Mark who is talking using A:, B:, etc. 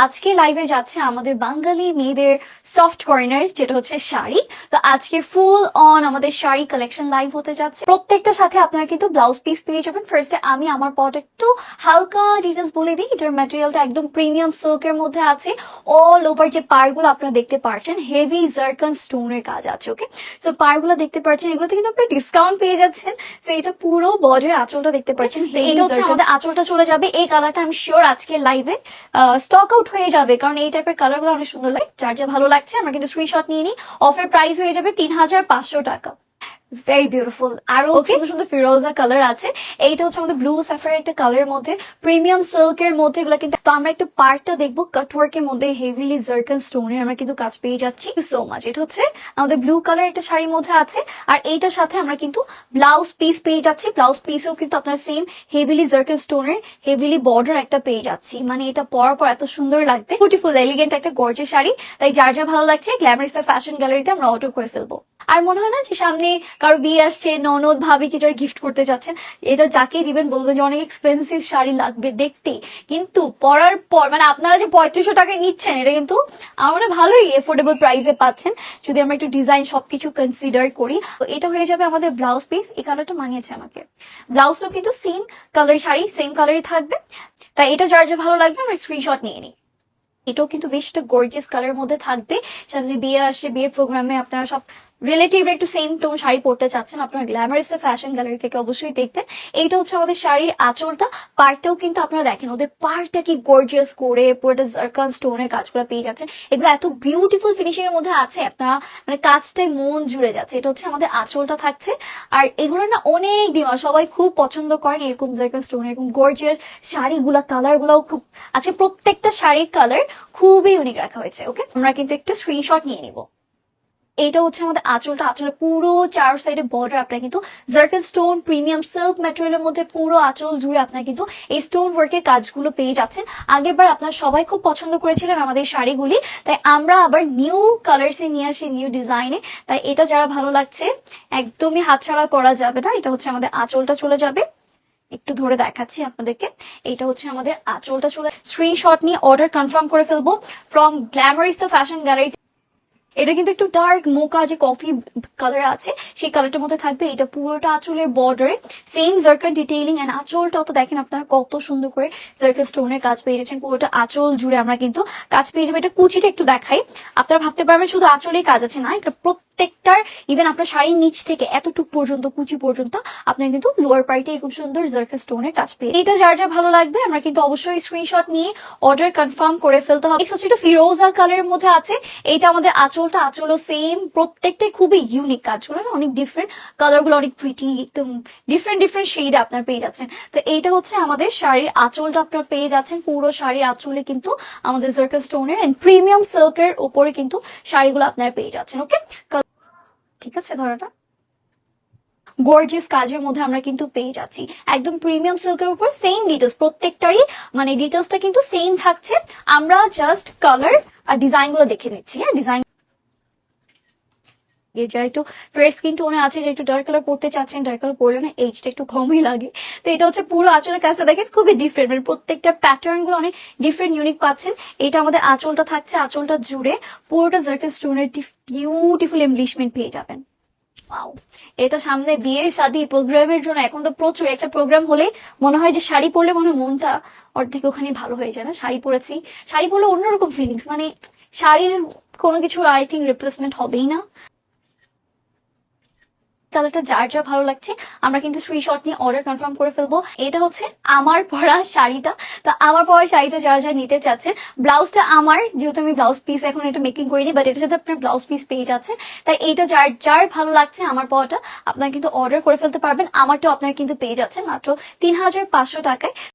A: আজকে লাইভে যাচ্ছে আমাদের বাঙালি মেয়েদের সফট কর্নার, যেটা হচ্ছে শাড়ি। তো আজকে ফুল অন আমাদের শাড়ি কালেকশন লাইভ হতে যাচ্ছে। প্রত্যেকটার সাথে আপনারা কিন্তু ব্লাউজ পিস পেয়ে যাবেন। ফার্স্টে আমি আমার পট একটু হালকা ডিটেলস বলে দিই। এটার ম্যাটেরিয়ালটা একদম প্রিমিয়াম সিল্কের মধ্যে আছে। অল ওভার যে পাড়গুলো আপনারা দেখতে পাচ্ছেন হেভি জারকন স্টোনের কাজ আছে। ওকে, সো পাড়গুলো দেখতে পাচ্ছেন, এগুলোতে কিন্তু আপনারা ডিসকাউন্ট পেয়ে যাচ্ছেন। সো এটা পুরো বডির আঁচলটা দেখতে পাচ্ছেন। এটা হচ্ছে আমাদের আঁচলটা চলে যাবে। এই কালারটা আমি শিওর আজকে লাইভে স্টক আউট হয়ে যাবে, কারণ এই টাইপের কালার গুলো অনেক সুন্দর লাগে। যার যা ভালো লাগছে আমরা কিন্তু স্ক্রিনশট নিয়ে নিই। অফার প্রাইস হয়ে যাবে 3500 টাকা। Very beautiful. আরো সুন্দর সুন্দর ফিরোজা কালার আছে। এইটা হচ্ছে আমাদের ব্লু সাফার একটা কালারের মধ্যে, প্রিমিয়াম সিল্কের মধ্যে এগুলো কিন্তু। তো আমরা একটু পার্টটা দেখবো। কাটওয়ার্কের মধ্যে হেভিলি জারকন স্টোনের আমরা কিন্তু কাজ পেয়ে যাচ্ছি। So much. এটা হচ্ছে আমাদের ব্লু কালার একটা শাড়ির মধ্যে আছে, আর এইটার সাথে আমরা কিন্তু ব্লাউজ পিস পেয়ে যাচ্ছি। ব্লাউজ পিসেও কিন্তু আপনার সেম হেভিলি জারকন স্টোনের হেভিলি বর্ডার একটা পেয়ে যাচ্ছি। মানে এটা পরার পর এত সুন্দর লাগবে। বিউটিফুল এলিগেন্ট একটা গর্জিয়াস শাড়ি। তাই যার যা ভালো লাগছে গ্ল্যামারিস ফ্যাশন গ্যালারিতে আমরা অর্ডার করে ফেলবো। আর মনে হয় না যে সামনে কারো বিয়ে আসছে, ননদ ভাবি কিছু গিফট করতে যাচ্ছেন, এটা যাকে দিবেন বলবেন যে অনেক এক্সপেন্সিভ শাড়ি লাগবে দেখতে, কিন্তু পরার পর মানে আপনারা যে 3500 টাকায় নিচ্ছেন এটা কিন্তু আমার ভালোই এফোর্ডেবল প্রাইসে পাচ্ছেন, যদি আমরা একটু ডিজাইন সবকিছু কনসিডার করি। তো এটা হয়ে যাবে আমাদের ব্লাউজ পিস। এই কালারটা মানিয়েছে আমাকে। ব্লাউজটাও কিন্তু সেম কালার, শাড়ি সেম কালারই থাকবে। তাই এটা যার যা ভালো লাগবে আমরা স্ক্রিনশট নিয়ে নিই। এটাও কিন্তু বেশ একটা গর্জিয়াস কালারের মধ্যে থাকবে। সামনে বিয়ে আসছে, বিয়ের প্রোগ্রামে আপনারা সব রিলেটিভ একটু সেম টোন শাড়ি পরতে চাচ্ছেন, আপনারা গ্ল্যামারিস ফ্যাশন গ্যালারি থেকে অবশ্যই দেখবেন। এইটা হচ্ছে আমাদের শাড়ির আঁচলটা। পার্টটাও কিন্তু আপনারা দেখেন ওদের পার্টটা কি গর্জিয়াস করে পুরোটা জারকন স্টোনের কাজগুলো পেয়ে যাচ্ছেন। এগুলো এত বিউটিফুল ফিনিশিং এর মধ্যে আছে, আপনারা মানে কাজটাই মন জুড়ে যাচ্ছে। এটা হচ্ছে আমাদের আঁচলটা থাকছে। আর এগুলো না অনেক ডিমান্ড, সবাই খুব পছন্দ করেন এরকম জারকন স্টোন, এরকম গর্জিয়াস শাড়িগুলা। কালার গুলাও খুব আছে, প্রত্যেকটা শাড়ির কালার খুবই ইউনিক রাখা হয়েছে। ওকে, আমরা কিন্তু একটা স্ক্রিনশট নিয়ে নিব। এইটা হচ্ছে আমাদের আঁচলটা। আঁচলের পুরো চার সাইডে বর্ডার আপনার কিন্তু জারকন স্টোন প্রিমিয়াম সিল্ক ম্যাটেরিয়ালের মধ্যে পুরো আঁচল জুড়ে আপনার কিন্তু এই স্টোন ওয়ার্কের কাজগুলো পেয়ে যাচ্ছেন। আগেরবার আপনারা সবাই খুব পছন্দ করেছিলেন আমাদের শাড়িগুলি, তাই আমরা আবার নিউ কালার্সে নিয়ে আসি, নিউ ডিজাইনে। তাই এটা যারা ভালো লাগছে একদমই হাতছাড়া করা যাবে না। এটা হচ্ছে আমাদের আঁচলটা চলে যাবে। একটু ধরে দেখাচ্ছি আপনাদেরকে। এটা হচ্ছে আমাদের আঁচলটা চলে। স্ক্রিনশট নিয়ে অর্ডার কনফার্ম করে ফেলবো ফ্রম গ্ল্যামারিস দ্য ফ্যাশন গ্যালারি। এটা কিন্তু একটু ডার্ক মোকা যে কফি কালার আছে সেই কালারটার মধ্যে থাকবে। এটা পুরোটা আঁচলের বর্ডারে সেম জারকন ডিটেইলিং, এন্ড আঁচলটাও তো দেখেন আপনারা কত সুন্দর করে জারকন স্টোনের কাজ পেয়ে যাচ্ছেন। পুরোটা আঁচল জুড়ে আমরা কিন্তু কাজ পেয়ে যাবো। এটা কুচিটা একটু দেখাই, আপনারা ভাবতে পারবেন শুধু আঁচলেই কাজ আছে, না, এটা প্রত্যেকটার ইভেন আপনার শাড়ির নিচ থেকে এতটুক পর্যন্ত কুচি পর্যন্ত আপনার কিন্তু লোয়ার পার্টে এরকম সুন্দর জারকন স্টোনের কাজ পেয়ে। এটা যার যা ভালো লাগবে আমরা কিন্তু অবশ্যই স্ক্রিনশট নিয়ে অর্ডার কনফার্ম করে ফেলতে হবে। নেক্সট হচ্ছে একটু ফিরোজা কালারের মধ্যে আছে। এটা আমাদের আঁচলটা। আঁচলও সেম, প্রত্যেকটাই খুবই ইউনিক। কাজগুলো না অনেক ডিফারেন্ট, কালার গুলো অনেক প্রিটি, একদম ডিফারেন্ট ডিফারেন্ট শেড আপনার পেয়ে যাচ্ছেন। তো এইটা হচ্ছে আমাদের শাড়ির আঁচলটা আপনার পেয়ে যাচ্ছেন। পুরো শাড়ির আঁচলে কিন্তু আমাদের জারকন স্টোনের এন্ড প্রিমিয়াম সিল্কের উপরে কিন্তু শাড়িগুলো আপনারা পেয়ে যাচ্ছেন। ওকে, ঠিক আছে। ধরাটা গর্জিয়াস কাজের মধ্যে আমরা কিন্তু পেয়ে যাচ্ছি একদম প্রিমিয়াম সিল্কের উপর সেম ডিটেলস, প্রত্যেকটারই মানে ডিটেলসটা কিন্তু সেম থাকছে। আমরা জাস্ট কালার আর ডিজাইন গুলো দেখে নিচ্ছি। হ্যাঁ, ডিজাইন যারা একটু ফেয়ার স্কিন টোনে আছে, যে একটু ডার্ক কালার পড়তে চাচ্ছেন, ডার্ক কালার পরলে না এইজটা একটু কমই লাগে। তো এটা হচ্ছে পুরো আঁচলের কাজটা দেখেন খুবই ডিফারেন্ট, মানে প্রত্যেকটা প্যাটার্ন গুলো অনেক ডিফারেন্ট ইউনিক পাচ্ছেন। এটা আমাদের আঁচলটা থাকছে। আঁচলটা জুড়ে পুরোটা জারকন স্টোনের বিউটিফুল এমব্লিশমেন্ট পেয়ে যাবেন। এটা সামনে বিয়ে শাদী প্রোগ্রামের জন্য এখন তো প্রচুর। একটা প্রোগ্রাম হলে মনে হয় যে শাড়ি পরলে মনে হয় মনটা অর্ধেক ওখানে ভালো হয়ে যায়। না, শাড়ি পরেছি, শাড়ি পরলে অন্যরকম ফিলিংস, মানে শাড়ির কোনো কিছু আই থিঙ্ক রিপ্লেসমেন্ট হবেই না। কালারটা যার যা ভালো লাগছে আমরা কিন্তু স্ক্রিনশট নিয়ে অর্ডার কনফার্ম করে ফেলবো। এটা হচ্ছে আমার পরা শাড়িটা। তো আমার পরা শাড়িটা যারা যারা নিতে চাচ্ছেন, ব্লাউজটা আমার, যেহেতু আমি ব্লাউজ পিস এখন এটা মেকিং করিনি, বাট এটার সাথে আপনার ব্লাউজ পিস পেয়ে যাচ্ছেন। তাই এইটা যার যার ভালো লাগছে আমার পরাটা আপনারা কিন্তু অর্ডার করে ফেলতে পারবেন। আমারটাও আপনারা কিন্তু পেয়ে যাচ্ছেন মাত্র 3500 টাকায়।